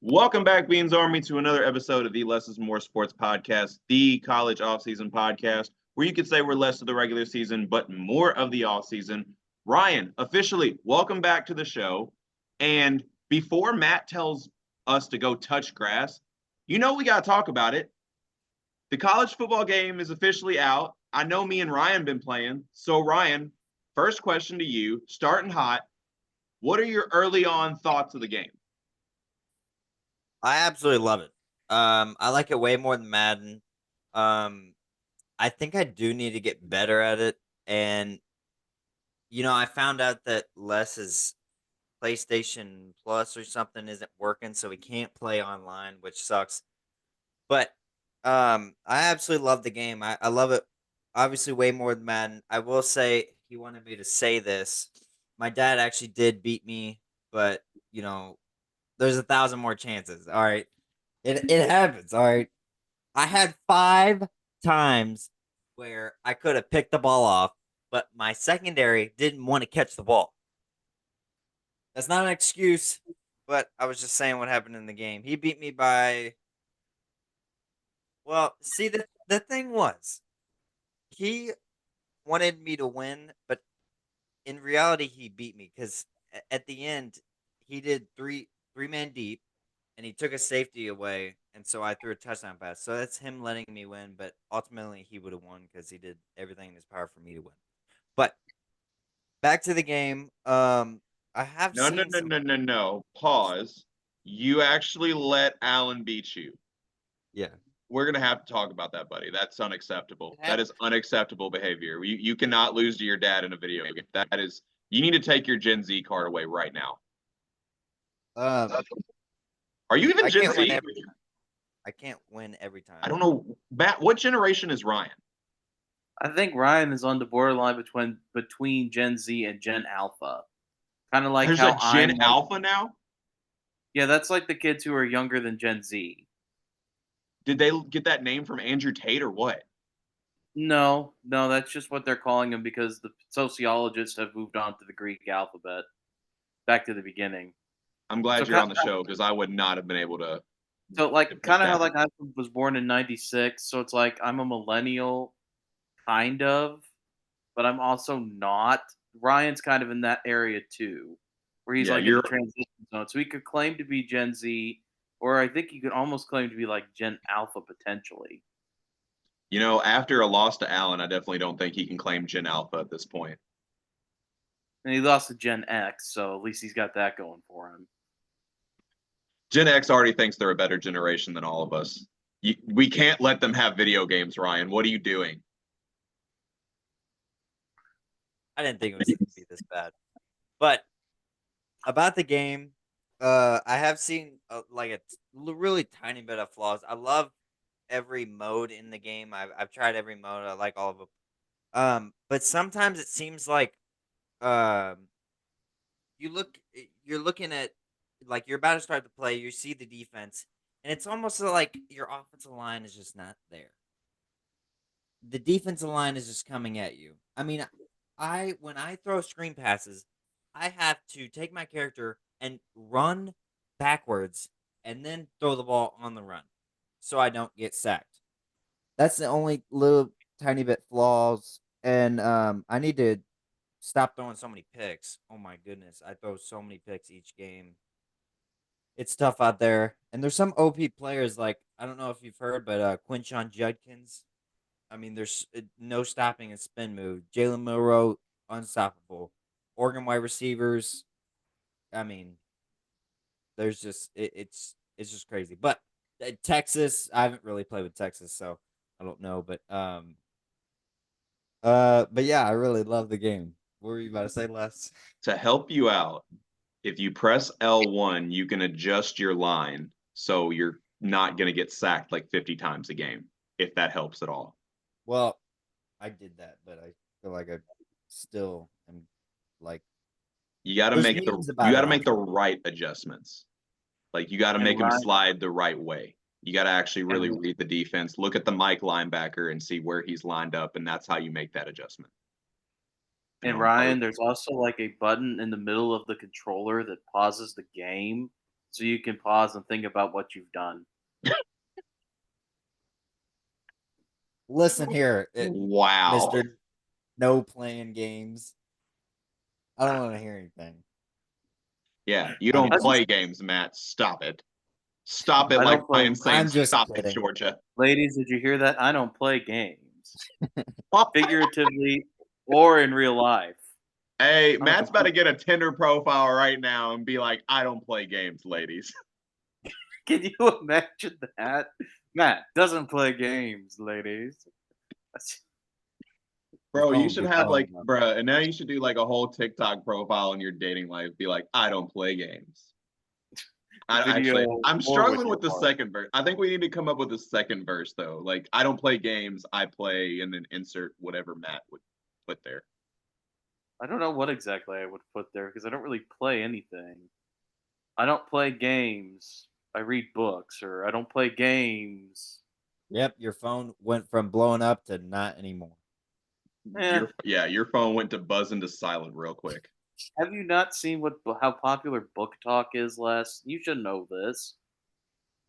Welcome back, Beans Army, to another episode of the Less is More Sports Podcast, the college offseason podcast, where you could say we're less of the regular season, but more of the offseason. Ryan, officially, welcome back to the show. And before Matt tells us to go touch grass, we got to talk about it. The college football game is officially out. I know me and Ryan been playing. So, Ryan, first question to you, starting hot. What are your early on thoughts of the game? I absolutely love it. I like it way more than Madden. Um, I think I do need to get better at it. And I found out that Les's PlayStation Plus or something isn't working, so he can't play online, which sucks. But I absolutely love the game. I love it obviously way more than Madden. I will say he wanted me to say this. My dad actually did beat me, but there's 1,000 more chances. All right. It happens. All right. I had 5 times where I could have picked the ball off, but my secondary didn't want to catch the ball. That's not an excuse, but I was just saying what happened in the game. He beat me by, well, see, the thing was, he wanted me to win, but in reality, he beat me because at the end, he did three man deep, and he took a safety away, and so I threw a touchdown pass. So that's him letting me win, but ultimately he would have won because he did everything in his power for me to win. But back to the game. I have No, no, seen no, some. no, no, no. Pause. You actually let Allen beat you. Yeah, We're gonna have to talk about that, buddy. That's unacceptable. it That happened. is unacceptable behavior. You cannot lose to your dad in a video game. That is you need to take your Gen Z card away right now. Um, Are you even I Gen can't win Z? every time. I can't win every I time. don't know. Matt, what generation is Ryan? I think Ryan is on the borderline between Gen Z and Gen Alpha. Kind of like There's a how Gen I'm like, Alpha now. yeah, that's like the kids who are younger than Gen Z. Did they get that name from Andrew Tate or what? No, no, that's just what they're calling them because the sociologists have moved on to the Greek alphabet, back to the beginning. I'm So, glad you're on the show because I would not have been able to make kind of how that. like I was born in '96, so it's like I'm a millennial, kind of, but I'm also not. Ryan's kind of in that area too, where he's Yeah, like in the you're transition zone. So he could claim to be Gen Z, or I think he could almost claim to be like Gen Alpha potentially. After a loss to Allen, I definitely don't think he can claim Gen Alpha at this point. And he lost to Gen X, so at least he's got that going for him. Gen X already thinks they're a better generation than all of us. We can't let them have video games, Ryan. What are you doing? I didn't think it was going to be this bad. But about the game, I have seen like really tiny bit of flaws. I love every mode in the game. I've tried every mode. I like all of them. But sometimes it seems like um you're looking at like you're about to start the play, you see the defense, and it's almost like your offensive line is just not there. The defensive line is just coming at you. I mean, I when I throw screen passes, I have to take my character and run backwards and then throw the ball on the run so I don't get sacked. That's the only little tiny bit flaws, and I need to stop throwing so many picks. Oh my goodness, I throw so many picks each game. It's tough out there, and there's some OP players like I don't know if you've heard, but Quinshon Judkins. I mean, there's no stopping a spin move. Jalen Milrow, unstoppable. Oregon wide receivers. I mean, there's just it's just crazy. But Texas, I haven't really played with Texas, so I don't know. But yeah, I really love the game. What were you about to say, Les? To help you out, if you press L1, you can adjust your line so you're not going to get sacked like 50 times a game, if that helps at all. Well, I did that, but I feel like I still am like You got to there's make the memes you about got it to on make the Twitter. right adjustments. Like you got to And make them Ryan slide the right way. You got to actually really and read the defense, look at the Mike linebacker and see where he's lined up, and that's how you make that adjustment. and Ryan, there's also like a button in the middle of the controller that pauses the game. so you can pause and think about what you've done. Listen here, Wow. Mister No playing games. I don't want to hear anything. Yeah, you don't That's play games, Matt. Stop it. Stop it I like don't play. Ryan saying I'm just stop it, kidding. Georgia. Ladies, did you hear that? I don't play games, figuratively or in real life. Hey, I'm a Matt's about to complete- get a Tinder profile right now and be like, I don't play games, ladies. Can you imagine that? Matt doesn't play games, ladies. Bro, you phone should be have blowing like, up. bro, and now you should do like a whole TikTok profile in your dating life. Be like, I don't play games. Video I'm or with struggling your with the partner. second verse. I think we need to come up with a second verse though. Like, I don't play games, I play, and then insert whatever Matt would put there. I don't know what exactly I would put there because I don't really play anything. I don't play games. I read books, or I don't play games. Yep, your phone went from blowing up to not anymore. Eh. Your phone went to buzz into silent real quick. Have you not seen how popular book talk is, Les? You should know this.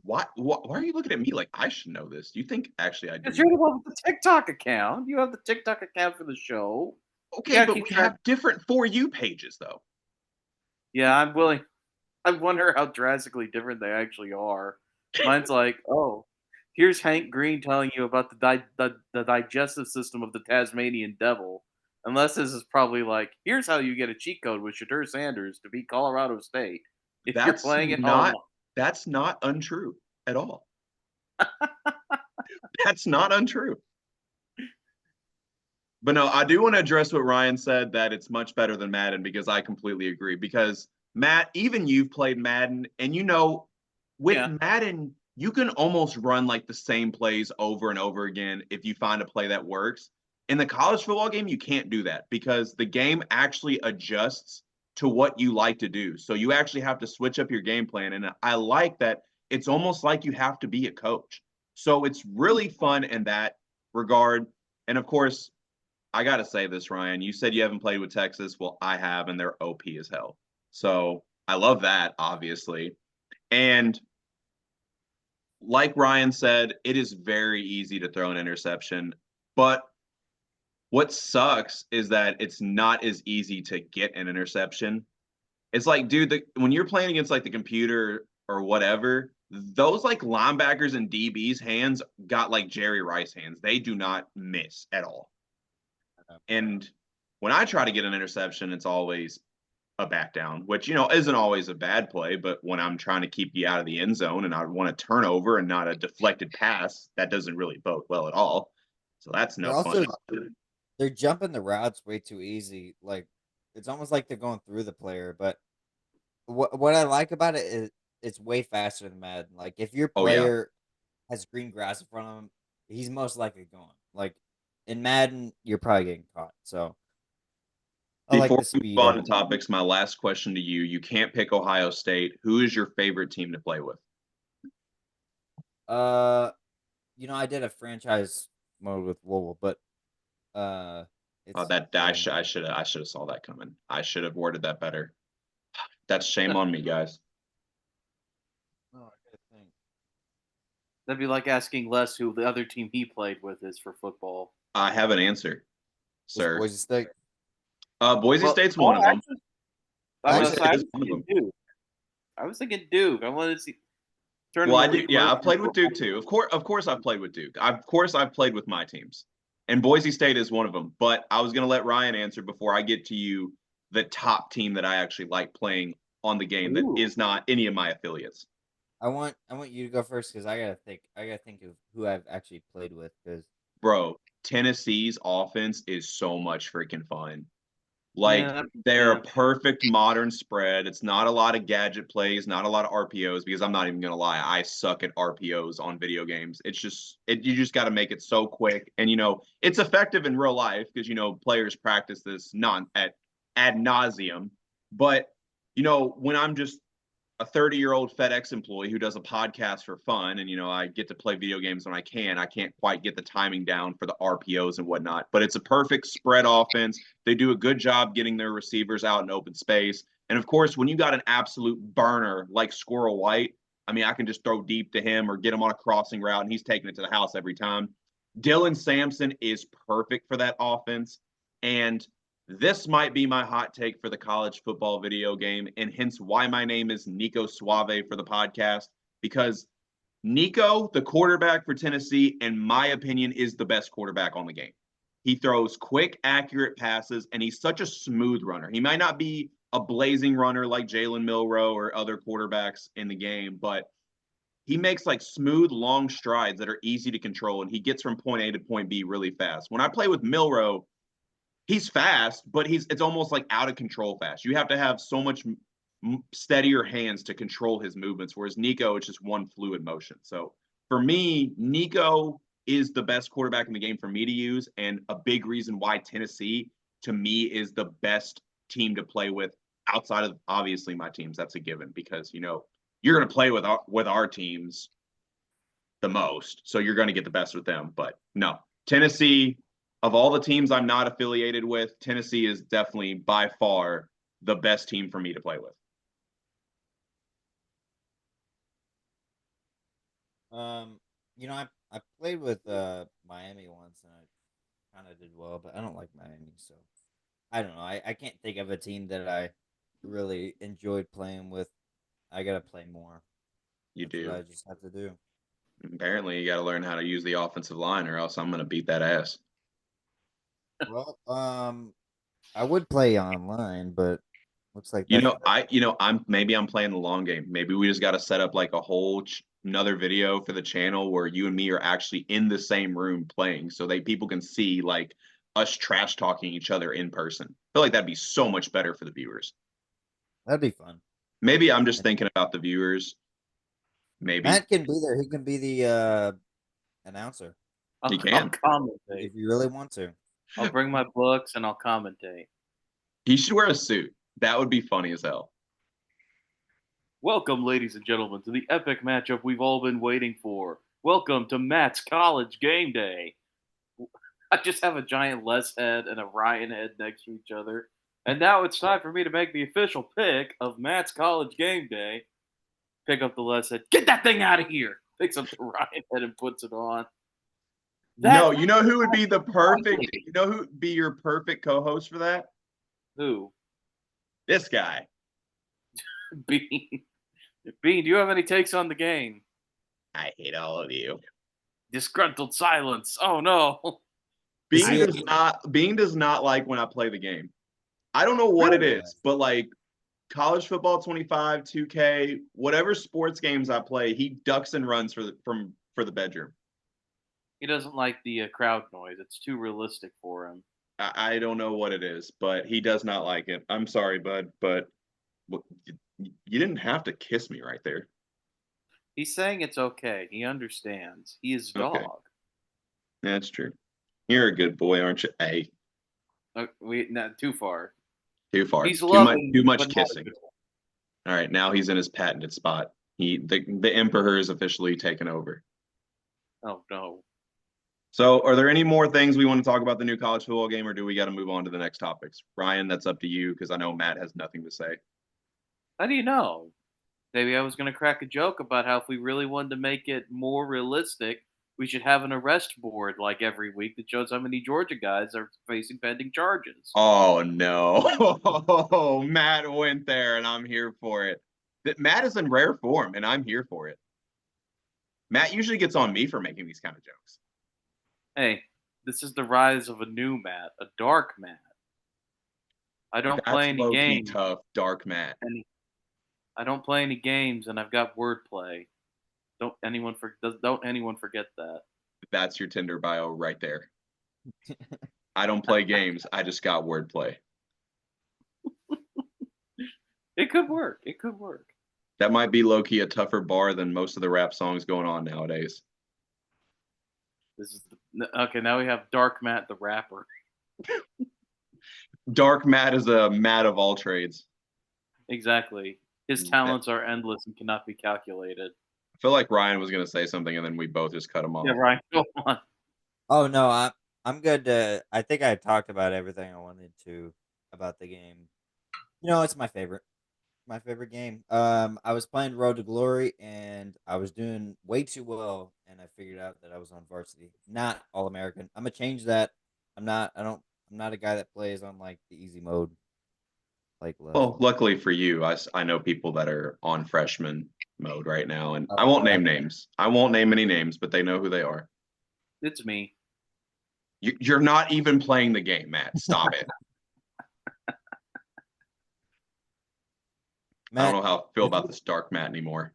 Why are you looking at me like I should know this? Do you think actually I do? Because you're the one with the TikTok account. You have the TikTok account for the show. Okay, Yeah, but keep we track. have different For You pages though. Yeah, I'm willing. I wonder how drastically different they actually are. Mine's like, oh, here's Hank Green telling you about the digestive system of the Tasmanian devil. Unless this is probably like, here's how you get a cheat code with Shadur Sanders to beat Colorado State. If you're That's playing at home, not untrue at all. That's not untrue. But no, I do want to address what Ryan said that it's much better than Madden because I completely agree. Because Matt, even you've played Madden, and you know, with yeah, Madden, you can almost run like the same plays over and over again if you find a play that works. In the college football game, you can't do that because the game actually adjusts to what you like to do. So you actually have to switch up your game plan. And I like that it's almost like you have to be a coach. So it's really fun in that regard. And of course, I got to say this, Ryan. You said you haven't played with Texas. Well, I have, and they're OP as hell. So I love that, obviously. And like Ryan said, it is very easy to throw an interception. But what sucks is that it's not as easy to get an interception. It's like, dude, when you're playing against like the computer or whatever, those like linebackers and DBs hands got like Jerry Rice hands. They do not miss at all. And when I try to get an interception, it's always a back down, which, you know, isn't always a bad play. But when I'm trying to keep you out of the end zone and I want a turnover and not a deflected pass, that doesn't really bode well at all. So that's no fun. They're jumping the routes way too easy. Like it's almost like they're going through the player. But what I like about it is it's way faster than Madden. Like if your Oh, yeah. player has green grass in front of him, he's most likely going. Like in Madden, you're probably getting caught. So I like Before the we move speed on of to it. topics, my last question to you. You can't pick Ohio State. Who is your favorite team to play with? Uh, I did a franchise mode with Louisville, but it's That I going. should I should have saw that coming. I should have worded that better. That's shame on me, guys. Oh, I gotta think. that'd be like asking Les who the other team he played with is for football. I have an answer, It's sir. Boise State. Boise Well, State's one of them. actually, I Boise was, State I is was one of thinking them. Duke. I was thinking Duke. I wanted to see. Well, I Tournament do. Yeah, I've played with Duke too. Of course, I've played with Duke. Of course, I've played with my teams, and Boise State is one of them. But I was going to let Ryan answer before I get to you. The top team that I actually like playing on the game that Ooh. is not any of my affiliates. I want you to go first because I gotta think. I gotta think of who I've actually played with because Bro, Tennessee's offense is so much freaking fun. Like Yeah, they're yeah. a perfect modern spread. It's not a lot of gadget plays, not a lot of RPOs because I'm not even gonna lie, I suck at RPOs on video games. It's just you just got to make it so quick, and it's effective in real life because players practice this non at ad nauseum. But when I'm just a 30-year-old FedEx employee who does a podcast for fun, and I get to play video games when I can't quite get the timing down for the RPOs and whatnot, but it's a perfect spread offense. They do a good job getting their receivers out in open space, And of course, when you got an absolute burner like Squirrel White, I mean, I can just throw deep to him or get him on a crossing route, and he's taking it to the house every time. Dylan Sampson is perfect for that offense. And this might be my hot take for the college football video game, and hence why my name is Nico Suave for the podcast, because Nico, the quarterback for Tennessee, in my opinion, is the best quarterback on the game. He throws quick, accurate passes, and he's such a smooth runner. He might not be a blazing runner like Jalen Milroe or other quarterbacks in the game, but he makes like smooth, long strides that are easy to control, and he gets from point A to point B really fast. When I play with Milroe, he's fast, but it's almost like out of control fast. You have to have so much steadier hands to control his movements, whereas Nico, it's just one fluid motion. So for me, Nico is the best quarterback in the game for me to use, and a big reason why Tennessee, to me, is the best team to play with outside of obviously my teams. That's a given because, you're going to play with our teams the most, so you're going to get the best with them. But no, Tennessee, of all the teams I'm not affiliated with, Tennessee is definitely by far the best team for me to play with. I played with Miami once and I kind of did well, but I don't like Miami, so I don't know. I can't think of a team that I really enjoyed playing with. I gotta play more. You That's do. what I just have to do. Apparently, you got to learn how to use the offensive line, or else I'm going to beat that ass. Well, I would play online, but looks like I'm playing the long game. Maybe we just got to set up like a whole another video for the channel where you and me are actually in the same room playing, so people can see like us trash talking each other in person. I feel like that'd be so much better for the viewers. that'd be fun. Maybe I'm just thinking about the viewers. Maybe Matt can be there. He can be the announcer he I'll can. commentate. if you really want to. I'll bring my books and I'll commentate. He should wear a suit. That would be funny as hell. Welcome, ladies and gentlemen, to the epic matchup we've all been waiting for. Welcome to Matt's College Game Day. I just have a giant Les head and a Ryan head next to each other. And now it's time for me to make the official pick of Matt's College Game Day. Pick up the Les head. Get that thing out of here. Picks up the Ryan head and puts it on. No, you know who would be who would be your perfect co-host for that? Who? This guy. Bean. Bean, do you have any takes on the game? I hate all of you. Disgruntled silence. Oh no. Bean does not like when I play the game. I don't know what it is, but like college football 25, 2K, whatever sports games I play, he ducks and runs for the bedroom. He doesn't like the crowd noise. It's too realistic for him. I don't know what it is, but he does not like it. I'm sorry, bud, but you didn't have to kiss me right there. He's saying it's okay. He understands. He is a dog. Okay. That's true. You're a good boy, aren't you? Hey. Not too far. Too far. He's too much kissing. All right, now he's in his patented spot. The emperor is officially taken over. Oh no. So, are there any more things we want to talk about the new college football game, or do we got to move on to the next topics? Ryan, that's up to you because I know Matt has nothing to say. How do you know? Maybe I was going to crack a joke about how if we really wanted to make it more realistic, we should have an arrest board like every week that shows how many Georgia guys are facing pending charges. Oh no, Matt went there, and I'm here for it. Matt is in rare form, and I'm here for it. Matt usually gets on me for making these kind of jokes. Hey, this is the rise of a new Matt, a dark Matt. I don't play any games. Tough, dark Matt. I don't play any games, and I've got wordplay. Don't anyone forget that. That's your Tinder bio right there. I don't play games. I just got wordplay. It could work. It could work. That might be low-key a tougher bar than most of the rap songs going on nowadays. Okay, now we have Dark Matt the rapper. Dark Matt is a Matt of all trades. Exactly. His talents are endless and cannot be calculated. I feel like Ryan was going to say something, and then we both just cut him off. Yeah, Ryan, go on. Oh no, I'm good. I think I talked about everything I wanted to about the game. It's my favorite. my favorite game. I was playing Road to Glory, and I was doing way too well, and I figured out that I was on varsity, not All American. I'm gonna change that. I'm not. I don't. I'm not a guy that plays on like the easy mode, like Well, Leslie. luckily for you, I know people that are on freshman mode right now, and I Oh, won't name that's names. I won't name any names, but they know who they are. It's me. You're not even playing the game, Matt. Stop it. I don't Matt. know how I feel If about you this dark Matt anymore.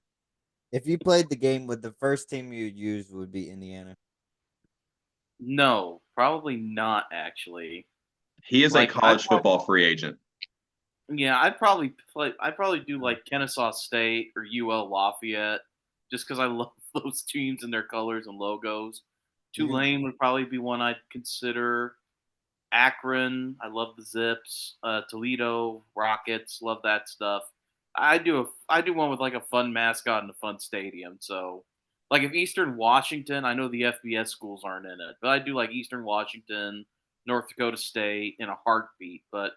if you played the game, with the first team you'd use would be Indiana. No, probably not actually. He is a Like I college football free agent. Yeah, I'd probably play. I'd probably do Oh. like Kennesaw State or UL Lafayette, just because I love those teams and their colors and logos. You can. Tulane would probably be one I'd consider. Akron, I love the Zips. Toledo Rockets, love that stuff. I do one with like a fun mascot and a fun stadium. So, like if Eastern Washington, I know the FBS schools aren't in it, but I do like Eastern Washington, North Dakota State in a heartbeat. But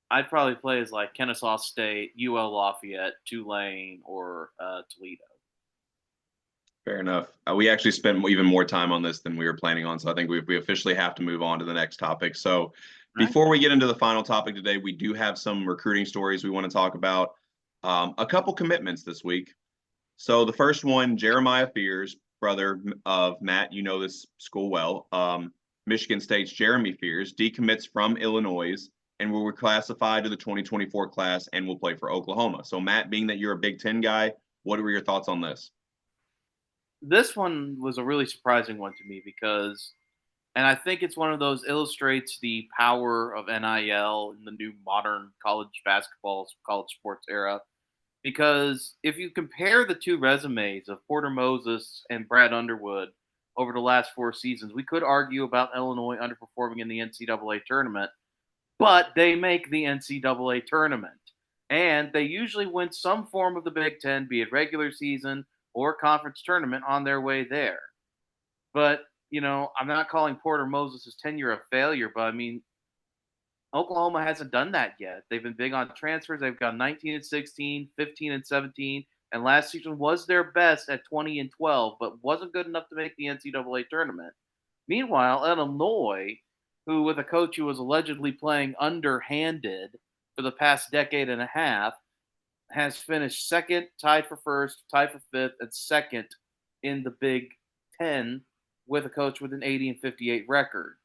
I'd probably play as like Kennesaw State, UL Lafayette, Tulane, or Toledo. Fair enough. We actually spent even more time on this than we were planning on, so I think we officially have to move on to the next topic. So, All right. before we get into the final topic today, we do have some recruiting stories we want to talk about. A couple commitments this week. So the first one, Jeremiah Fears, brother of Matt, you know this school well. Michigan State's Jeremy Fears decommits from Illinois and will reclassify to the 2024 class and will play for Oklahoma. So Matt, being that you're a Big Ten guy, what were your thoughts on this? This one was a really surprising one to me because, and I think it's one of those illustrates the power of NIL in the new modern college basketball, college sports era. Because if you compare the two resumes of Porter Moses and Brad Underwood over the last 4 seasons, we could argue about Illinois underperforming in the NCAA tournament, but they make the NCAA tournament. And they usually win some form of the Big Ten, be it regular season or conference tournament, on their way there. But, I'm not calling Porter Moses' tenure a failure, but I mean, Oklahoma hasn't done that yet. They've been big on transfers. They've gone 19 and 16, 15 and 17, and last season was their best at 20 and 12, but wasn't good enough to make the NCAA tournament. Meanwhile, Illinois, who with a coach who was allegedly playing underhanded for the past decade and a half, has finished second, tied for first, tied for fifth, and second in the Big Ten with a coach with an 80 and 58 record.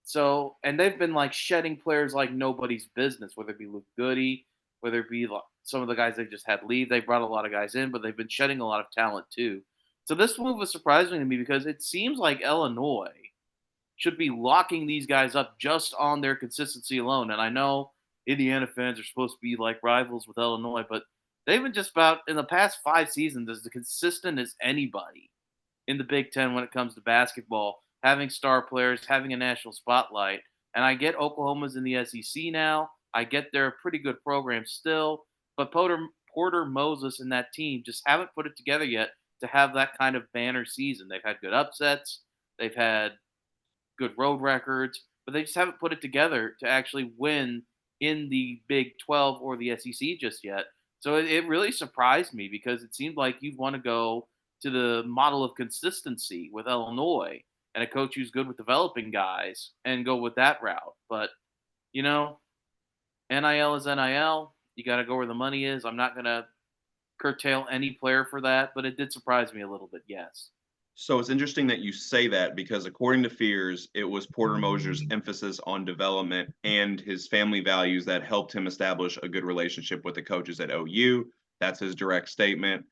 So, and they've been like shedding players like nobody's business, whether it be Luke Goody, whether it be like some of the guys they've just had leave. They brought a lot of guys in, but they've been shedding a lot of talent too. So this move was surprising to me because it seems like Illinois should be locking these guys up just on their consistency alone. And I know Indiana fans are supposed to be like rivals with Illinois, but they've been just about in the past 5 seasons as consistent as anybody in the Big Ten when it comes to basketball, having star players, having a national spotlight. And I get Oklahoma's in the SEC now. I get they're a pretty good program still, but Porter Moses and that team just haven't put it together yet to have that kind of banner season. They've had good upsets, they've had good road records, but they just haven't put it together to actually win in the Big 12 or the SEC just yet. So it really surprised me because it seemed like you'd want to go to the model of consistency with Illinois and a coach who's good with developing guys and go with that route. But, you know, NIL is NIL. You got to go where the money is. I'm not going to curtail any player for that, but it did surprise me a little bit, yes. So it's interesting that you say that because according to Fears, it was Porter Mosier's emphasis on development and his family values that helped him establish a good relationship with the coaches at OU. That's his direct statement.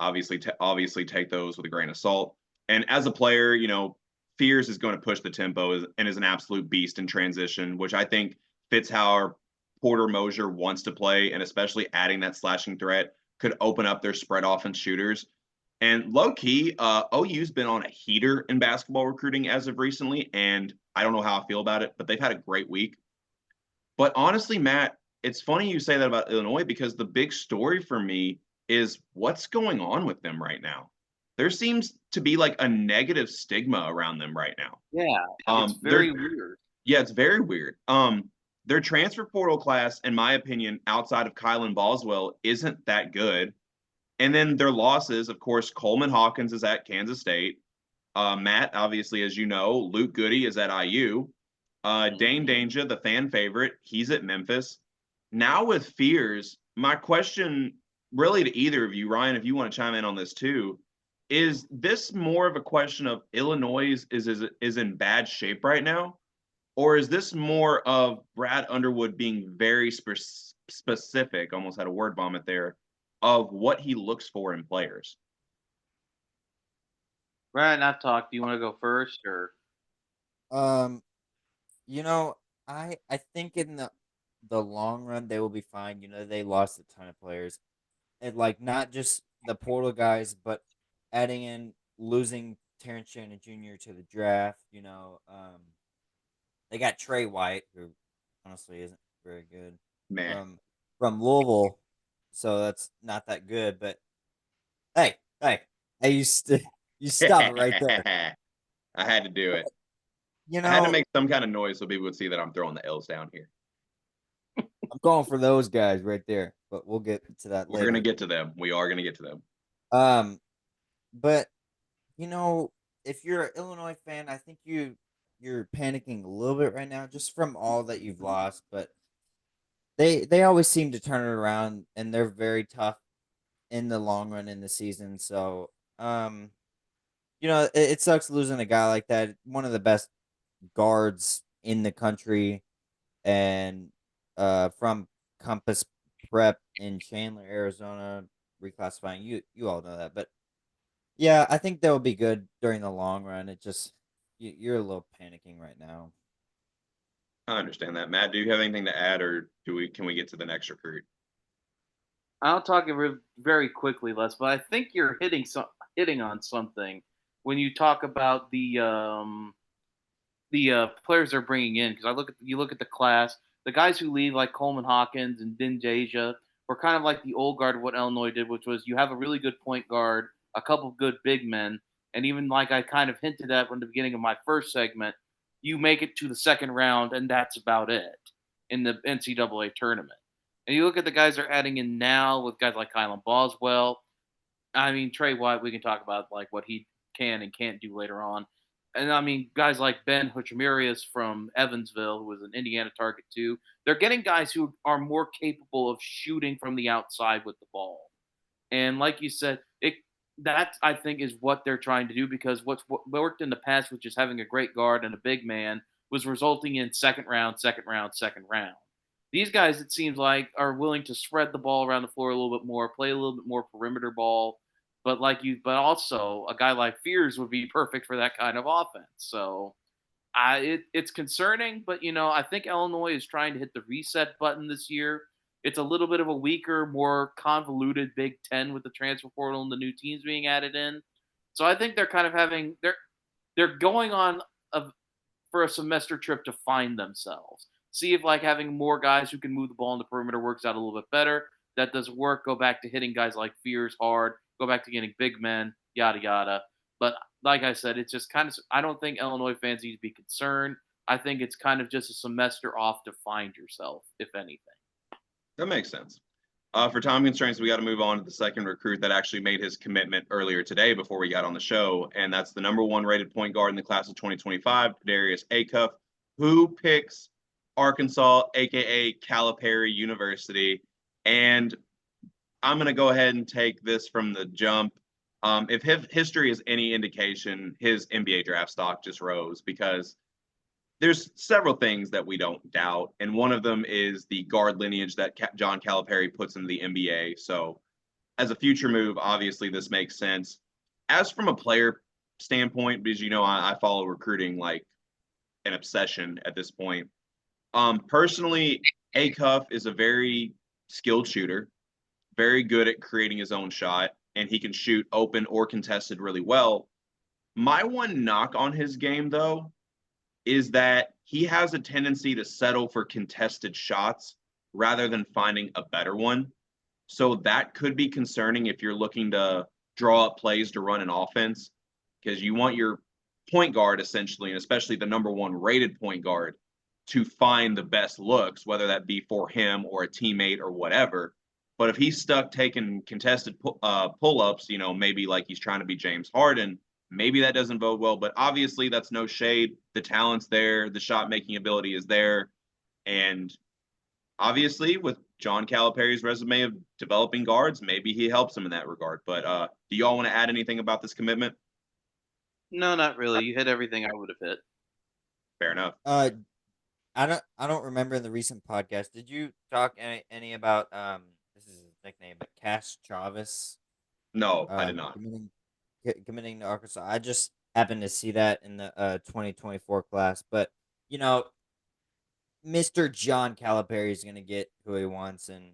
Obviously take those with a grain of salt. And as a player, Fears is going to push the tempo and is an absolute beast in transition, which I think fits how Porter Mosier wants to play, and especially adding that slashing threat could open up their spread offense shooters. And low key, OU's been on a heater in basketball recruiting as of recently, and I don't know how I feel about it, but they've had a great week. But honestly, Matt, it's funny you say that about Illinois because the big story for me is what's going on with them right now. There seems to be like a negative stigma around them right now. Yeah, it's They're very weird. Yeah, it's very weird. their transfer portal class, in my opinion, outside of Kylan Boswell, isn't that good. And then their losses, of course, Coleman Hawkins is at Kansas State. Matt, obviously, as you know, Luke Goody is at IU. Dane Danger, the fan favorite, he's at Memphis. Now with Fears, my question really to either of you, Ryan, if you want to chime in on this too, is this more of a question of Illinois is in bad shape right now? Or is this more of Brad Underwood being very specific, almost had a word vomit there, of what he looks for in players? Ryan, I've talked. Do you want to go first or? Um, you know, I think in the long run they will be fine. You know, they lost a ton of players, and like not just the portal guys, but adding in losing Terrence Shannon Jr. to the draft. They got Trey White, who honestly isn't very good Man. from Louisville, so that's not that good. But hey, you stop it right there. I had to do it. You I had to know, make some kind of noise so people would see that I'm throwing the L's down here. I'm going for those guys right there, but we'll get to that We're later. going to get to them. We are going to get to them. But you know, if you're an Illinois fan, I think you're panicking a little bit right now just from all that you've lost, but they always seem to turn it around and they're very tough in the long run in the season. So, it sucks losing a guy like that, one of the best guards in the country and from Compass Prep in Chandler, Arizona, reclassifying. You all know that, but yeah, I think they'll be good during the long run. It just you're a little panicking right now. I understand that. Matt, do you have anything to add, or can we get to the next recruit? I'll talk very quickly, Les, but I think you're hitting on something when you talk about the players they're bringing in. Because you look at the class, the guys who leave like Coleman Hawkins and Din Deja were kind of like the old guard of what Illinois did, which was you have a really good point guard, a couple of good big men, and even like I kind of hinted at from the beginning of my first segment, you make it to the second round, and that's about it in the NCAA tournament. And you look at the guys they're adding in now with guys like Kylan Boswell. I mean, Trey White, we can talk about like what he can and can't do later on. And I mean, guys like Ben Huchimurius from Evansville, who was an Indiana target too. They're getting guys who are more capable of shooting from the outside with the ball. And like you said, that I think is what they're trying to do because what worked in the past, which is having a great guard and a big man, was resulting in second round, second round, second round. These guys, it seems like, are willing to spread the ball around the floor a little bit more, play a little bit more perimeter ball, but also a guy like Fears would be perfect for that kind of offense. So it's concerning, but I think Illinois is trying to hit the reset button this year. It's a little bit of a weaker, more convoluted Big Ten with the transfer portal and the new teams being added in. So I think they're kind of they're going on for a semester trip to find themselves. See if like having more guys who can move the ball in the perimeter works out a little bit better. That doesn't work. Go back to hitting guys like Fears hard. Go back to getting big men. Yada yada. But like I said, it's just kind of. I don't think Illinois fans need to be concerned. I think it's kind of just a semester off to find yourself, if anything. That makes sense. For time constraints, we got to move on to the second recruit that actually made his commitment earlier today before we got on the show, and that's the number one rated point guard in the class of 2025, Darius Acuff, who picks Arkansas, aka Calipari University. And I'm going to go ahead and take this from the jump. If his history is any indication, his NBA draft stock just rose because there's several things that we don't doubt, and one of them is the guard lineage that John Calipari puts into the NBA. So, as a future move, obviously this makes sense. As from a player standpoint, because I follow recruiting like an obsession at this point. Personally, Acuff is a very skilled shooter, very good at creating his own shot, and he can shoot open or contested really well. My one knock on his game, though, is that he has a tendency to settle for contested shots rather than finding a better one. So that could be concerning if you're looking to draw up plays to run an offense, because you want your point guard essentially, and especially the number one rated point guard, to find the best looks, whether that be for him or a teammate or whatever. But if he's stuck taking contested pull-ups, maybe like he's trying to be James Harden, maybe that doesn't bode well. But obviously, that's no shade. The talent's there. The shot-making ability is there. And obviously, with John Calipari's resume of developing guards, maybe he helps him in that regard. But do y'all want to add anything about this commitment? No, not really. You hit everything I would have hit. Fair enough. I don't remember in the recent podcast. Did you talk any about this is his nickname, but Cash Chavis No, I did not. committing to Arkansas? I just happened to see that in the 2024 class, but you know, Mr. John Calipari is going to get who he wants, and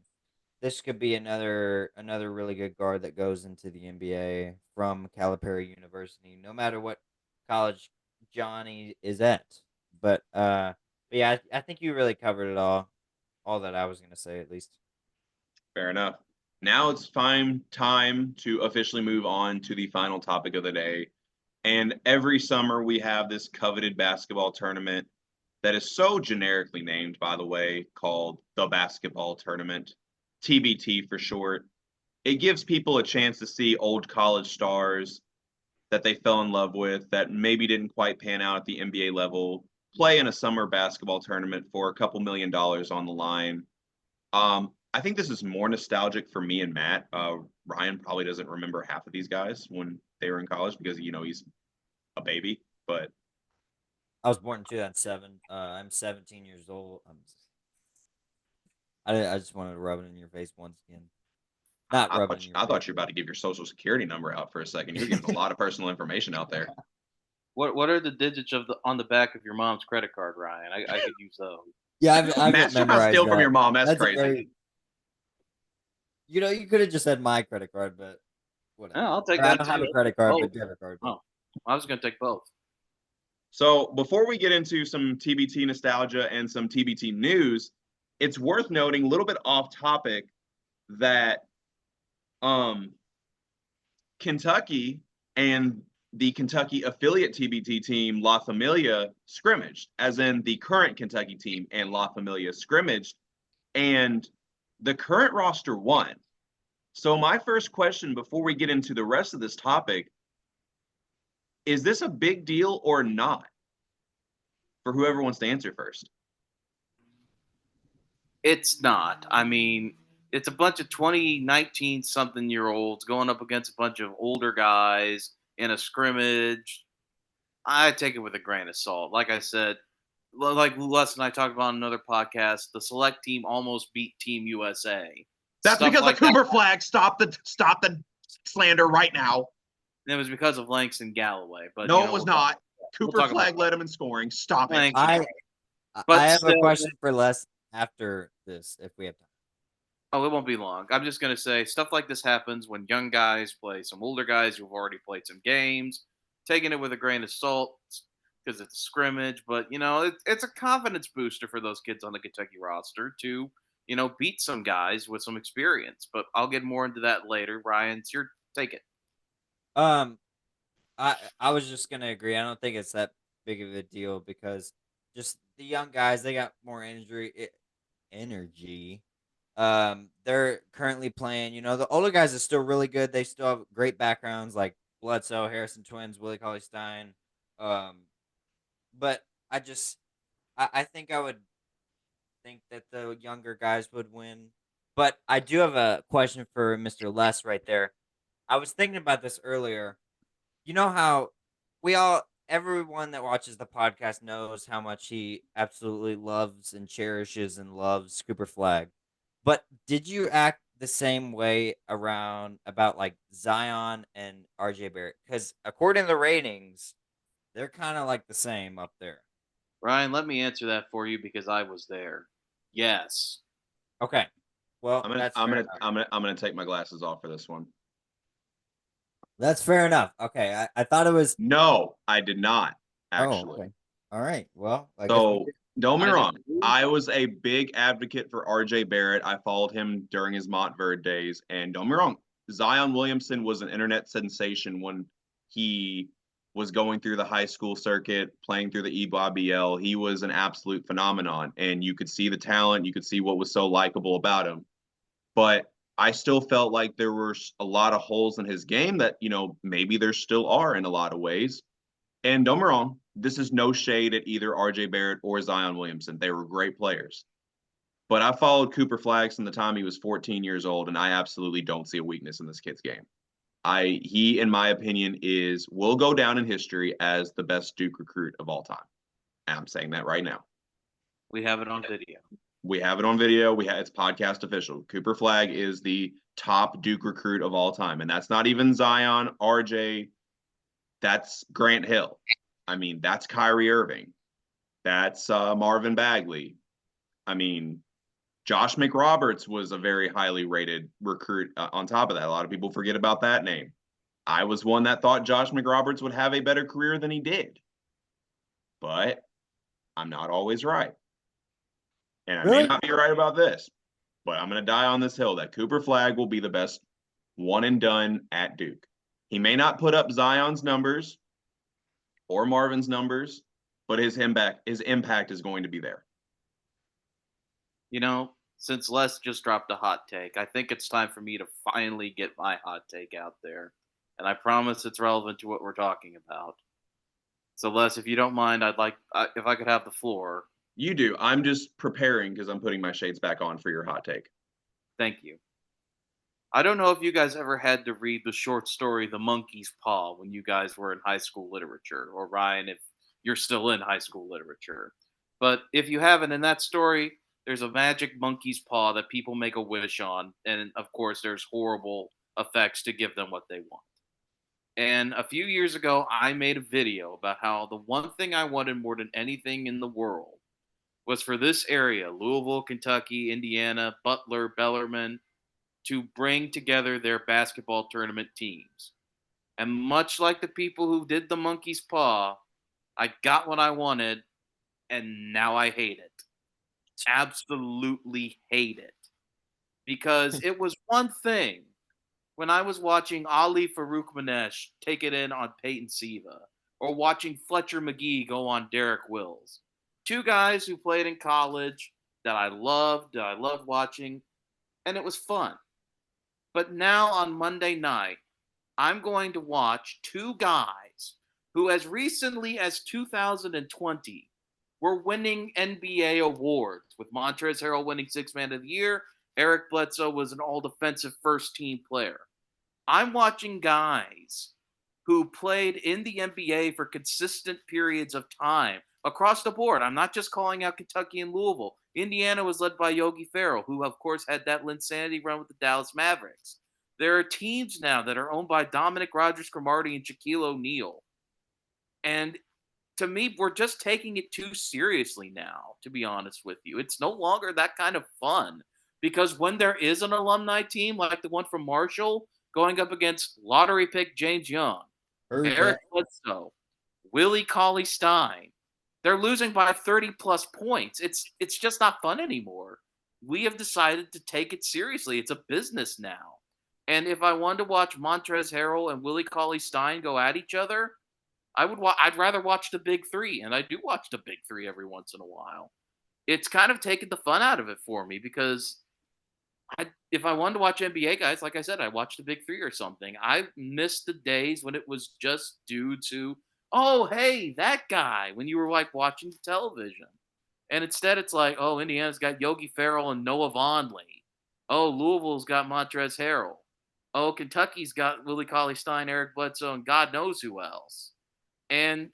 this could be another really good guard that goes into the NBA from Calipari University, no matter what college Johnny is at. But yeah, I think you really covered it all that I was gonna say at least. Fair enough. Now it's time to officially move on to the final topic of the day. And every summer we have this coveted basketball tournament that is so generically named, by the way, called the basketball tournament, TBT for short. It gives people a chance to see old college stars that they fell in love with that maybe didn't quite pan out at the NBA level play in a summer basketball tournament for a couple $1 million on the line. I think this is more nostalgic for me and Matt. Ryan probably doesn't remember half of these guys when they were in college because he's a baby. But I was born in 2007. I'm 17 years old. I just wanted to rub it in your face once again. Not I rub it thought in you, your I face. thought you were about to give your social security number out for a second. You're giving a lot of personal information out there. What are the digits on the back of your mom's credit card, Ryan? I could use those. Yeah, I've Matt's trying to memorized steal from that. your mom. That's That's a crazy. very. You could have just said my credit card, but whatever. Yeah, I'll take Or I that don't too. have a credit card, Oh, but debit card. But... oh, I was gonna take both. So before we get into some TBT nostalgia and some TBT news, it's worth noting a little bit off topic that Kentucky and the Kentucky affiliate TBT team La Familia scrimmaged, as in the current Kentucky team and La Familia scrimmaged, and the current roster won. So my first question before we get into the rest of this topic, is this a big deal or not? For whoever wants to answer first. It's not. I mean, it's a bunch of 2019 something year olds going up against a bunch of older guys in a scrimmage. I take it with a grain of salt. Like I said, like Les and I talked about on another podcast, the select team almost beat Team USA. That's Stuff because like the Cooper flag stop the slander right now. It was because of Langston Galloway. But no, it was not. Cooper we'll flag led him in scoring. Stop it. I have a question for Les after this, if we have time. Oh, it won't be long. I'm just going to say stuff like this happens when young guys play some older guys who've already played some games, taking it with a grain of salt because it's a scrimmage. But, it's a confidence booster for those kids on the Kentucky roster to, beat some guys with some experience. But I'll get more into that later. Ryan, it's your take it. I was just going to agree. I don't think it's that big of a deal because just the young guys, they got more energy. They're currently playing. The older guys are still really good. They still have great backgrounds like Bledsoe, Harrison Twins, Willie Cauley-Stein. But I think I would think that the younger guys would win. But I do have a question for Mr. Les right there. I was thinking about this earlier. You know how everyone that watches the podcast knows how much he absolutely loves and cherishes and loves Cooper Flag. But did you act the same way about like Zion and RJ Barrett? Because according to the ratings, they're kind of like the same up there. Ryan, let me answer that for you because I was there. Yes. Okay. Well, I'm gonna take my glasses off for this one. That's fair enough. Okay, I thought it was. No, I did not actually. Oh, okay. All right. Well, don't get me wrong. I was a big advocate for RJ Barrett. I followed him during his Montverde days, and don't get me wrong, Zion Williamson was an internet sensation when he was going through the high school circuit, playing through the EYBL. He was an absolute phenomenon, and you could see the talent. You could see what was so likable about him. But I still felt like there were a lot of holes in his game that, maybe there still are in a lot of ways. And don't get me wrong, this is no shade at either RJ Barrett or Zion Williamson. They were great players. But I followed Cooper Flagg from the time he was 14 years old, and I absolutely don't see a weakness in this kid's game. He, in my opinion, will go down in history as the best Duke recruit of all time. And I'm saying that right now. We have it on video. We have it on video. It's podcast official. Cooper Flagg is the top Duke recruit of all time, and that's not even Zion, RJ. That's Grant Hill. I mean, that's Kyrie Irving. That's Marvin Bagley. I mean, Josh McRoberts was a very highly rated recruit on top of that. A lot of people forget about that name. I was one that thought Josh McRoberts would have a better career than he did. But I'm not always right. And I may not be right about this, but I'm going to die on this hill that Cooper Flagg will be the best one and done at Duke. He may not put up Zion's numbers or Marvin's numbers, but his impact is going to be there. Since Les just dropped a hot take, I think it's time for me to finally get my hot take out there. And I promise it's relevant to what we're talking about. So, Les, if you don't mind, I'd like if I could have the floor. You do. I'm just preparing because I'm putting my shades back on for your hot take. Thank you. I don't know if you guys ever had to read the short story The Monkey's Paw when you guys were in high school literature, or Ryan, if you're still in high school literature. But if you haven't, in that story, there's a magic monkey's paw that people make a wish on, and of course, there's horrible effects to give them what they want. And a few years ago, I made a video about how the one thing I wanted more than anything in the world was for this area, Louisville, Kentucky, Indiana, Butler, Bellarmine, to bring together their basketball tournament teams. And much like the people who did the monkey's paw, I got what I wanted, and now I hate it. Absolutely hate it. Because it was one thing when I was watching Ali Farouk Manesh take it in on Peyton Siva, or watching Fletcher McGee go on Derek Wills. Two guys who played in college that I loved watching, and it was fun. But now on Monday night, I'm going to watch two guys who, as recently as 2020, were winning NBA awards, with Montrezl Harrell winning Sixth Man of the Year. Eric Bledsoe was an all-defensive first-team player. I'm watching guys who played in the NBA for consistent periods of time across the board. I'm not just calling out Kentucky and Louisville. Indiana was led by Yogi Ferrell, who, of course, had that Linsanity run with the Dallas Mavericks. There are teams now that are owned by Dominic Rodgers-Cromartie and Shaquille O'Neal. And to me, we're just taking it too seriously now, to be honest with you. It's no longer that kind of fun. Because when there is an alumni team, like the one from Marshall, going up against lottery pick James Young, Eric Bledsoe, Willie Cauley-Stein, they're losing by 30-plus points. It's just not fun anymore. We have decided to take it seriously. It's a business now. And if I wanted to watch Montrezl Harrell and Willie Cauley-Stein go at each other, I'd rather watch the Big Three, and I do watch the Big Three every once in a while. It's kind of taken the fun out of it for me because if I wanted to watch NBA guys, like I said, I watched the Big Three or something. I missed the days when it was just dudes who, oh, hey, that guy, when you were like watching television. And instead it's like, oh, Indiana's got Yogi Ferrell and Noah Vonleh. Oh, Louisville's got Montrezl Harrell. Oh, Kentucky's got Willie Cauley-Stein, Eric Bledsoe, and God knows who else. And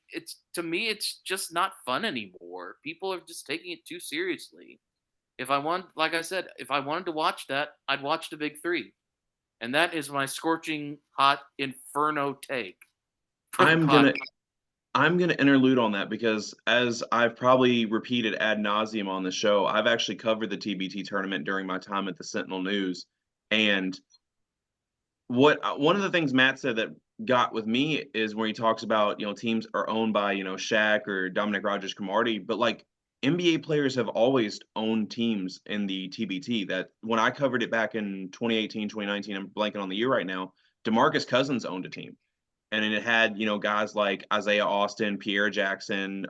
to me, it's just not fun anymore. People are just taking it too seriously. Like I said, if I wanted to watch that, I'd watch the Big Three. And that is my scorching hot inferno take. I'm gonna interlude on that because, as I've probably repeated ad nauseum on the show, I've actually covered the TBT tournament during my time at the Sentinel News. And one of the things Matt said that got with me is where he talks about, teams are owned by, Shaq or Dominic Rodgers-Cromartie, but like NBA players have always owned teams in the TBT. That when I covered it back in 2018, 2019, I'm blanking on the year right now, DeMarcus Cousins owned a team. and it had guys like Isaiah Austin, Pierre Jackson,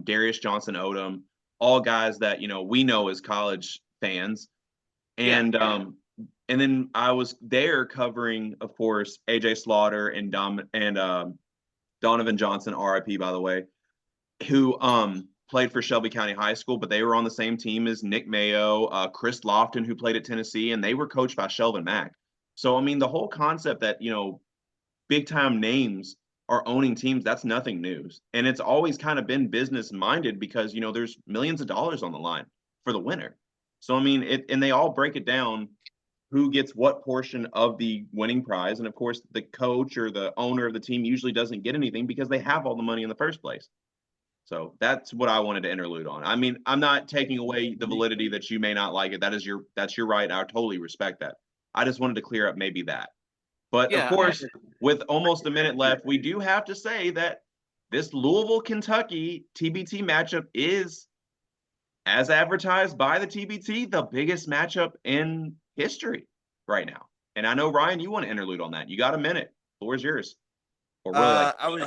Darius Johnson Odom, all guys that we know as college fans, and then I was there covering, of course, AJ Slaughter and Donovan Johnson, RIP by the way, who played for Shelby County High School, but they were on the same team as Nick Mayo, Chris Lofton, who played at Tennessee, and they were coached by Shelvin Mack. So I mean, the whole concept that big time names are owning teams, that's nothing new. And it's always kind of been business minded because, there's millions of dollars on the line for the winner. So, I mean, and they all break it down who gets what portion of the winning prize. And of course, the coach or the owner of the team usually doesn't get anything because they have all the money in the first place. So that's what I wanted to interlude on. I mean, I'm not taking away the validity that you may not like it. That's your right. I totally respect that. I just wanted to clear up maybe that. But of course, with almost a minute left, we do have to say that this Louisville-Kentucky TBT matchup is, as advertised by the TBT, the biggest matchup in history right now. And I know, Ryan, you want to interlude on that. You got a minute. The floor is yours. Or really,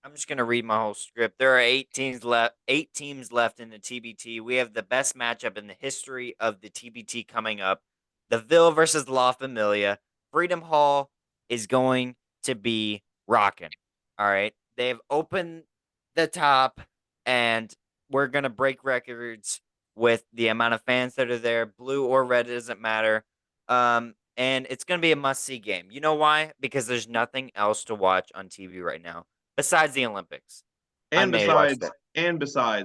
I'm just gonna read my whole script. There are 8 teams left. 8 teams left in the TBT. We have the best matchup in the history of the TBT coming up. The Ville versus La Familia. Freedom Hall is going to be rocking. All right. They've opened the top, and we're going to break records with the amount of fans that are there. Blue or red, it doesn't matter. And it's going to be a must-see game. You know why? Because there's nothing else to watch on TV right now besides the Olympics. And besides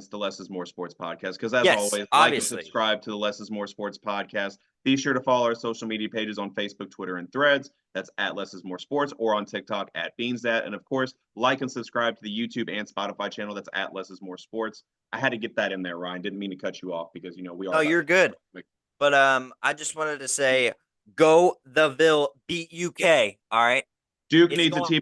the Less is More Sports podcast, because as always, like and subscribe to the Less is More Sports podcast. Be sure to follow our social media pages on Facebook, Twitter, and Threads. That's at Less is More Sports, or on TikTok at BeansDat. And of course, like and subscribe to the YouTube and Spotify channel. That's at Less is More Sports. I had to get that in there, Ryan. Didn't mean to cut you off because we are. Oh, you're good. But I just wanted to say, go the Ville, beat UK. All right. Duke needs a team.